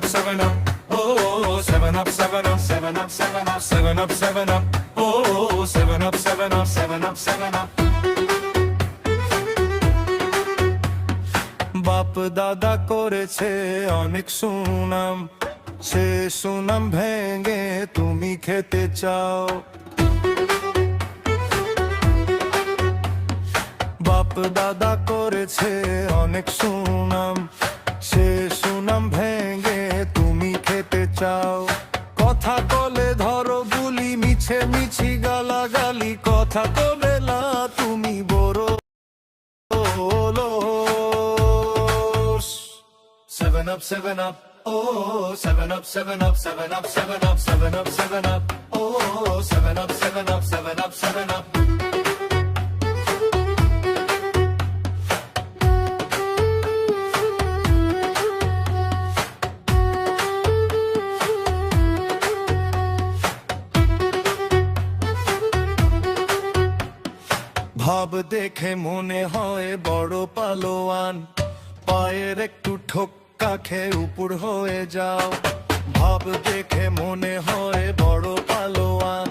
up, 7 Up. Oh, 7 Up, 7 Up, 7 Up, 7 Up, 7 Up, 7 Up. Oh, 7 Up, 7 Up, 7 Up, 7 Up. বাপ দাদা করেছে অনেক সুনাম, সে সুনাম ভেঙে তুমি খেতে চাও। বাপ দাদা করেছে অনেক সুনাম, সে সুনাম ভেঙে তুমি খেতে চাও। কথা বলে ধরো বুলি, মিছে মিছি গালাগালি, কথা বলে না তুমি বড়। 7 Up, 7 Up. Oh, 7 Up, 7 Up, 7 Up, 7 Up, 7 Up, 7 Up. Oh, 7 Up, 7 Up, 7 Up, 7 Up. ভাব দেখে মনে হয় বড় পালোয়ান, পায়ের একটু ঠোক্কা খেয়ে উপর হয়ে যাও। ভাব দেখে মনে হয় বড় পালোয়ান,